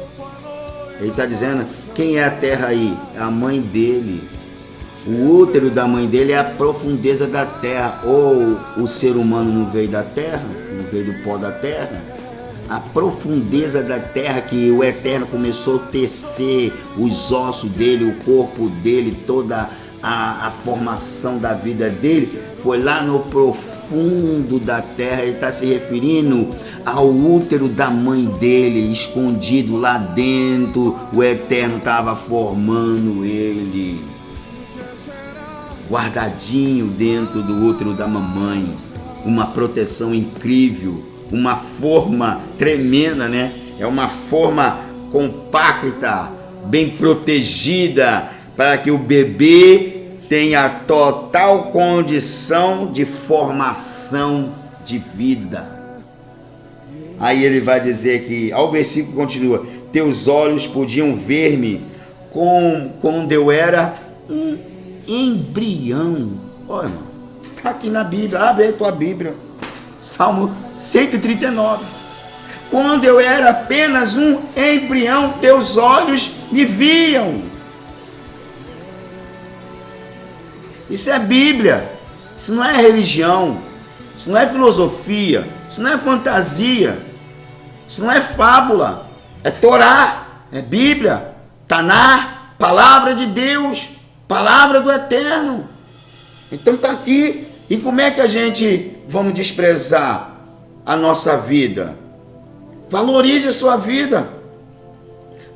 S1: Ele está dizendo, quem é a terra aí? É a mãe dele. O útero da mãe dele é a profundeza da terra. Ou o ser humano não veio da terra, não veio do pó da terra. A profundeza da terra que o Eterno começou a tecer os ossos dele, o corpo dele, toda a formação da vida dele, foi lá no profundo da terra. Ele está se referindo ao útero da mãe dele, escondido lá dentro. O Eterno estava formando ele, guardadinho dentro do útero da mamãe. Uma proteção incrível, uma forma tremenda, né? É uma forma compacta, bem protegida, para que o bebê tenha total condição de formação de vida. Aí ele vai dizer que, ao versículo continua, teus olhos podiam ver-me quando eu era um embrião. Olha, irmão, está aqui na Bíblia, abre aí tua Bíblia, Salmo 139. Quando eu era apenas um embrião, teus olhos me viam. Isso é Bíblia, isso não é religião, isso não é filosofia, isso não é fantasia, isso não é fábula, é Torá, é Bíblia, Taná, palavra de Deus, palavra do Eterno. Então está aqui. E como é que a gente vamos desprezar a nossa vida? Valorize a sua vida.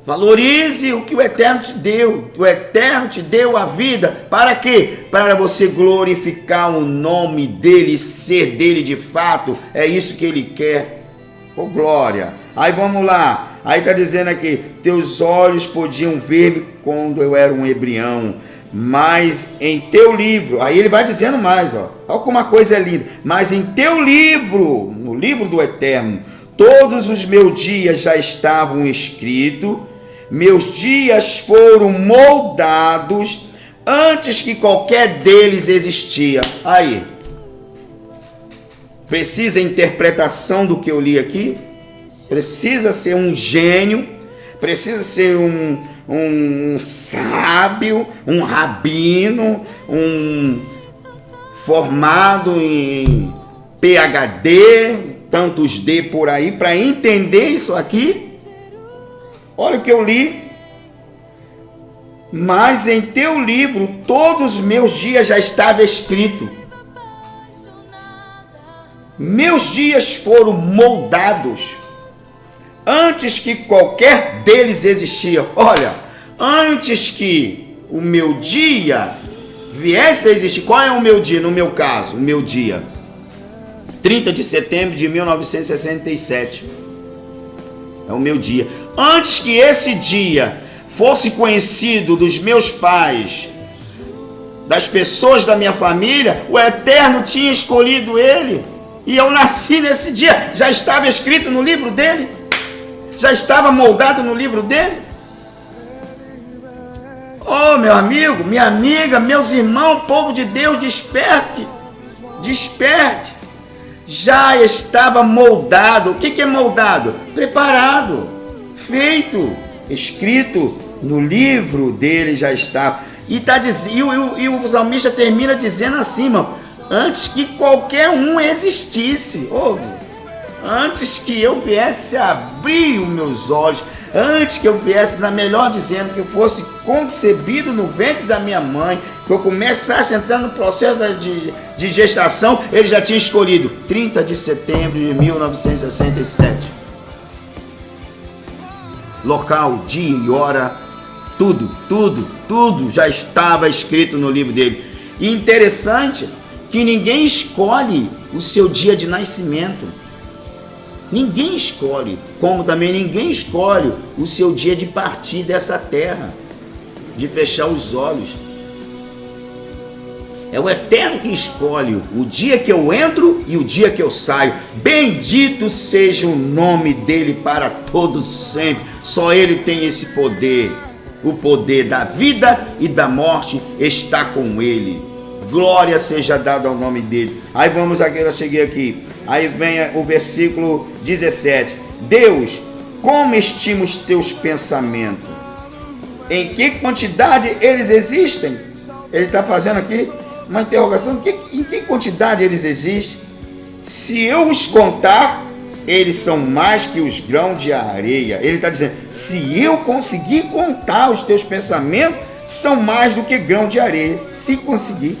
S1: Valorize o que o Eterno te deu. O Eterno te deu a vida. Para quê? Para você glorificar o nome dele, ser dele de fato. É isso que ele quer. Oh, glória. Aí vamos lá. Aí está dizendo aqui, teus olhos podiam ver-me quando eu era um embrião, mas em teu livro, aí ele vai dizendo mais, ó, olha como uma coisa é linda, mas em teu livro, no livro do Eterno, todos os meus dias já estavam escritos, meus dias foram moldados antes que qualquer deles existia. Aí, precisa interpretação do que eu li aqui? Precisa ser um gênio precisa ser um sábio, um rabino, um formado em PhD, tantos D por aí, para entender isso aqui. Olha o que eu li. Mas em teu livro todos os meus dias já estava escrito. Meus dias foram moldados antes que qualquer deles existia. Olha, antes que o meu dia viesse a existir. Qual é o meu dia? No meu caso, o meu dia 30 de setembro de 1967 é o meu dia. Antes que esse dia fosse conhecido dos meus pais, das pessoas da minha família, o Eterno tinha escolhido ele. E eu nasci nesse dia, já estava escrito no livro dele, já estava moldado no livro dele. Oh, meu amigo, minha amiga, meus irmãos, povo de Deus, desperte, desperte. Já estava moldado. O que é moldado? Preparado, feito, escrito no livro dele já estava. E o salmista termina dizendo assim, irmão, antes que qualquer um existisse, antes que eu viesse a abrir os meus olhos, antes que eu viesse, na melhor dizendo, que eu fosse concebido no ventre da minha mãe, que eu começasse a entrar no processo de gestação, ele já tinha escolhido 30 de setembro de 1967. Local, dia e hora, tudo já estava escrito no livro dele. E interessante que ninguém escolhe o seu dia de nascimento. Ninguém escolhe, como também ninguém escolhe o seu dia de partir dessa terra, de fechar os olhos. É o Eterno que escolhe o dia que eu entro e o dia que eu saio. Bendito seja o nome dele para todos sempre. Só ele tem esse poder. O poder da vida e da morte está com ele. Glória seja dada ao nome dele. Aí vamos aqui, eu cheguei aqui. Aí vem o versículo 17. Deus, como estima os teus pensamentos? Em que quantidade eles existem? Ele está fazendo aqui uma interrogação. Em que quantidade eles existem? Se eu os contar, eles são mais que os grãos de areia. Ele está dizendo, se eu conseguir contar os teus pensamentos, são mais do que grão de areia. Se conseguir.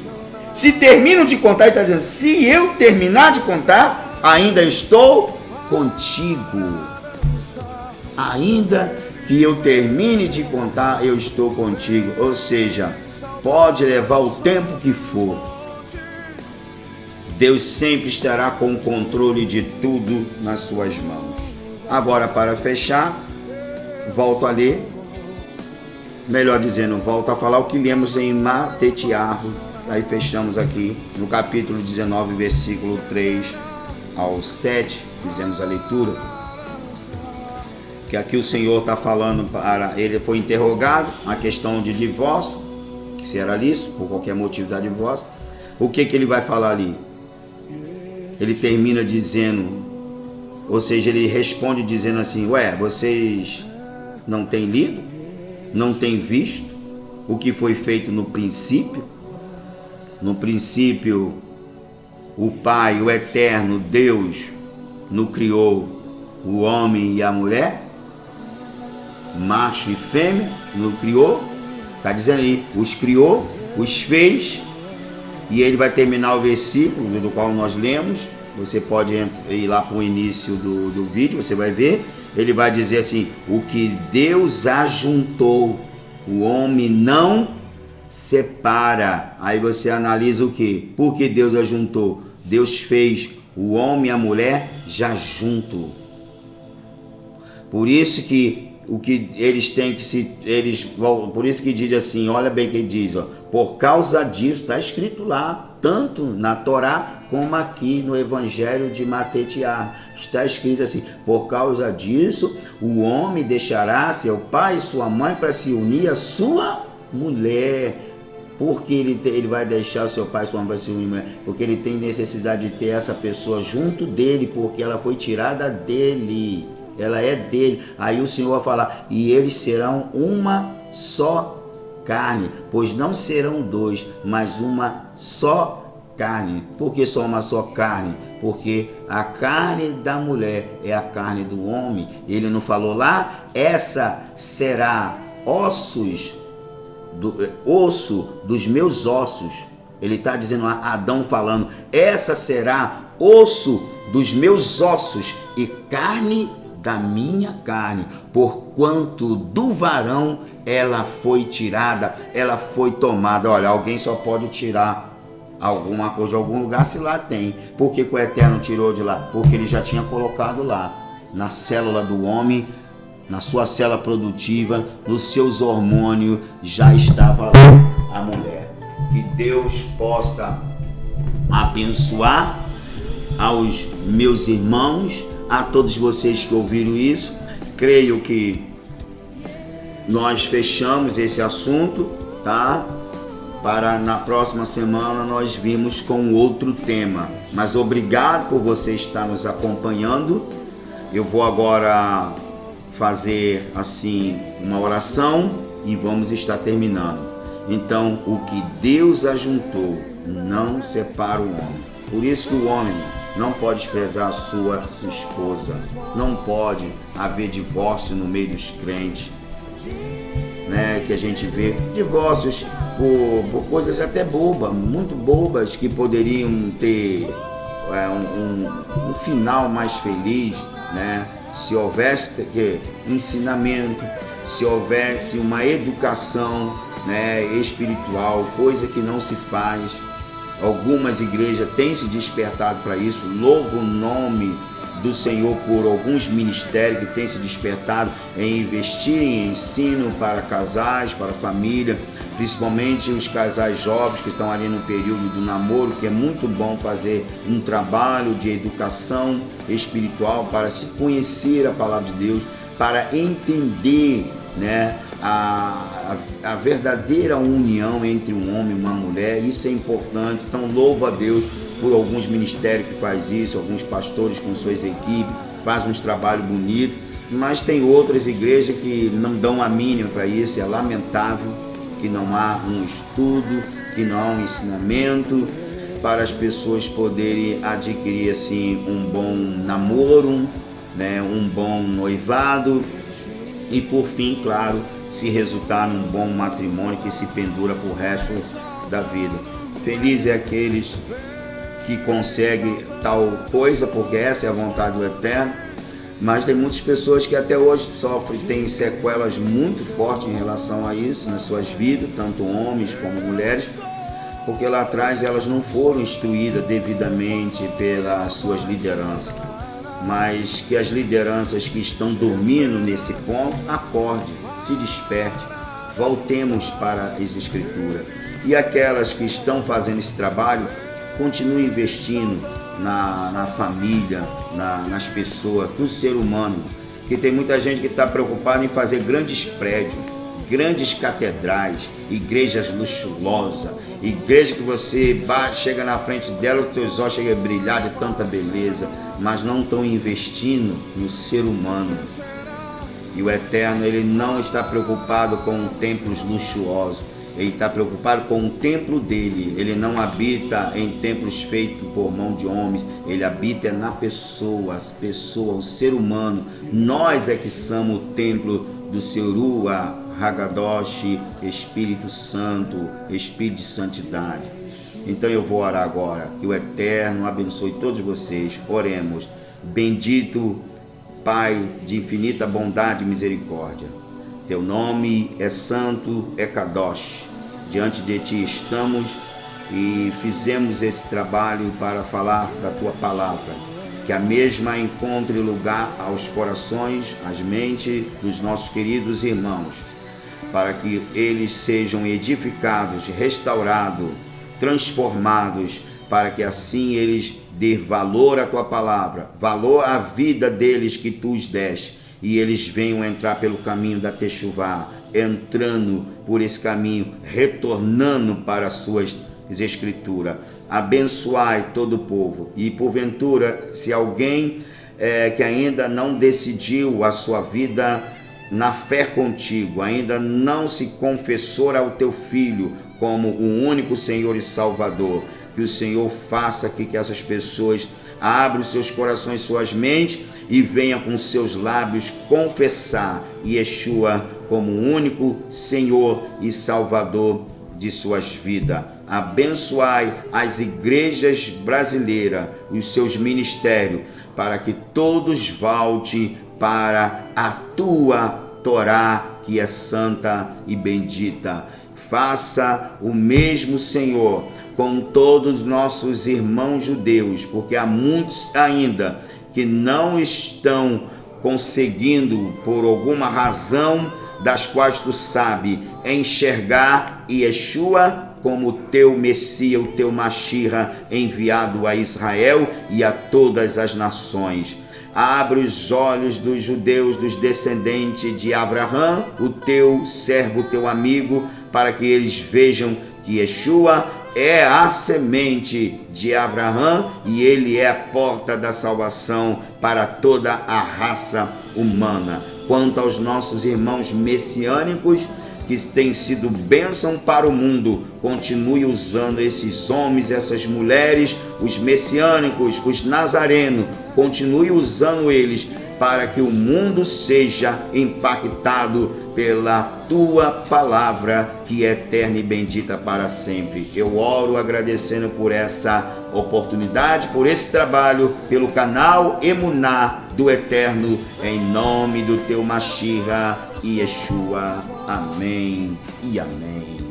S1: Se termino de contar, ele está dizendo, se eu terminar de contar, ainda estou contigo. Ainda que eu termine de contar, eu estou contigo. Ou seja, pode levar o tempo que for. Deus sempre estará com o controle de tudo nas suas mãos. Agora, para fechar, volto a ler. Melhor dizendo, volto a falar o que lemos em Matetiarro. Aí fechamos aqui no capítulo 19, versículo 3 ao 7. Fizemos a leitura. Que aqui o Senhor está falando para... Ele foi interrogado a questão de divórcio, que se era lícito, por qualquer motivo da divórcio. O que ele vai falar ali? Ele termina dizendo, ou seja, ele responde dizendo assim, vocês não têm lido? Não têm visto o que foi feito no princípio? No princípio, o Pai, o Eterno, Deus, nos criou o homem e a mulher, macho e fêmea, nos criou, está dizendo aí, os criou, os fez, e ele vai terminar o versículo do qual nós lemos. Você pode ir lá para o início do vídeo, você vai ver. Ele vai dizer assim, o que Deus ajuntou, o homem não separa. Aí você analisa o que? Por que Deus ajuntou? Deus fez o homem e a mulher já junto. Por isso que o que eles têm que se... por isso que diz assim, olha bem o que ele diz, por causa disso, está escrito lá, tanto na Torá como aqui no Evangelho de Matetiarro. Está escrito assim, por causa disso, o homem deixará seu pai e sua mãe para se unir à sua mulher. Porque ele vai deixar o seu pai e sua mãe para se unir? Porque ele tem necessidade de ter essa pessoa junto dele, porque ela foi tirada dele. ela é dele. Aí o Senhor vai falar, e eles serão uma só carne, pois não serão dois, mas uma só carne. Por que só uma só carne? Porque a carne da mulher é a carne do homem. Ele não falou lá, essa será osso dos meus ossos. Ele está dizendo lá, Adão falando, essa será osso dos meus ossos e carne da minha carne, porquanto do varão ela foi tirada, ela foi tomada. Olha, alguém só pode tirar alguma coisa de algum lugar se lá tem. Por que o Eterno tirou de lá? Porque ele já tinha colocado lá, na célula do homem, na sua célula produtiva, nos seus hormônios, já estava lá a mulher. Que Deus possa abençoar aos meus irmãos, a todos vocês que ouviram isso. Creio que nós fechamos esse assunto, tá? Para na próxima semana nós vimos com outro tema. Mas obrigado por você estar nos acompanhando. Eu vou agora fazer assim uma oração e vamos estar terminando. Então, o que Deus ajuntou, não separa o homem. Por isso que o homem não pode desprezar a sua esposa. Não pode haver divórcio no meio dos crentes, né? Que a gente vê divórcios por coisas até bobas, muito bobas, que poderiam ter um final mais feliz, né? Se houvesse ensinamento, se houvesse uma educação, né, espiritual, coisa que não se faz. Algumas igrejas têm se despertado para isso. Louvo o nome do Senhor por alguns ministérios que têm se despertado em investir em ensino para casais, para família, principalmente os casais jovens que estão ali no período do namoro, que é muito bom fazer um trabalho de educação espiritual para se conhecer a palavra de Deus, para entender, né, a verdadeira união entre um homem e uma mulher. Isso é importante. Então louvo a Deus por alguns ministérios que faz isso, alguns pastores com suas equipes fazem uns trabalhos bonitos, mas tem outras igrejas que não dão a mínima para isso. É lamentável que não há um estudo, que não há um ensinamento para as pessoas poderem adquirir assim um bom namoro, né, um bom noivado e por fim, claro, se resultar num bom matrimônio que se pendura por resto da vida. Feliz é aqueles que conseguem tal coisa, porque essa é a vontade do Eterno, mas tem muitas pessoas que até hoje sofrem, têm sequelas muito fortes em relação a isso nas suas vidas, tanto homens como mulheres, porque lá atrás elas não foram instruídas devidamente pelas suas lideranças. Mas que as lideranças que estão dormindo nesse ponto acordem, se desperte, voltemos para as Escrituras. E aquelas que estão fazendo esse trabalho, continuem investindo na família, nas pessoas, no ser humano. Porque tem muita gente que está preocupada em fazer grandes prédios, grandes catedrais, igrejas luxuosas, igreja que você chega na frente dela, os seus olhos chegam a brilhar de tanta beleza, mas não estão investindo no ser humano. E o Eterno, ele não está preocupado com templos luxuosos, ele está preocupado com o templo dele. Ele não habita em templos feitos por mão de homens, ele habita na pessoa, o ser humano. Nós é que somos o templo do seu Ruach Hakadosh, Espírito Santo, Espírito de Santidade. Então eu vou orar agora, que o Eterno abençoe todos vocês. Oremos. Bendito Pai de infinita bondade e misericórdia, teu nome é santo, é Kadosh. Diante de ti estamos e fizemos esse trabalho para falar da tua palavra, que a mesma encontre lugar aos corações, às mentes dos nossos queridos irmãos, para que eles sejam edificados, restaurados, transformados, para que assim eles dê valor à tua palavra, valor à vida deles que tu os deste, e eles venham entrar pelo caminho da Techuvá, entrando por esse caminho, retornando para as suas escrituras. Abençoai todo o povo, e porventura, se alguém que ainda não decidiu a sua vida na fé contigo, ainda não se confessou ao teu Filho como o único Senhor e Salvador, que o Senhor faça que essas pessoas abram seus corações, suas mentes e venham com seus lábios confessar Yeshua como o único Senhor e Salvador de suas vidas. Abençoai as igrejas brasileiras, os seus ministérios, para que todos voltem para a tua Torá, que é santa e bendita. Faça o mesmo, Senhor, com todos os nossos irmãos judeus, porque há muitos ainda que não estão conseguindo, por alguma razão das quais tu sabe, enxergar Yeshua como teu Messias, o teu Machirra, enviado a Israel e a todas as nações. Abre os olhos dos judeus, dos descendentes de Abraão, o teu servo, o teu amigo, para que eles vejam que Yeshua é a semente de Abraão e ele é a porta da salvação para toda a raça humana. Quanto aos nossos irmãos messiânicos, que têm sido bênção para o mundo, continue usando esses homens, essas mulheres, os messiânicos, os nazarenos, continue usando eles para que o mundo seja impactado pela tua palavra, que é eterna e bendita para sempre. Eu oro agradecendo por essa oportunidade, por esse trabalho, pelo canal Emuná do Eterno, em nome do teu Machirra Yeshua. Amém e amém.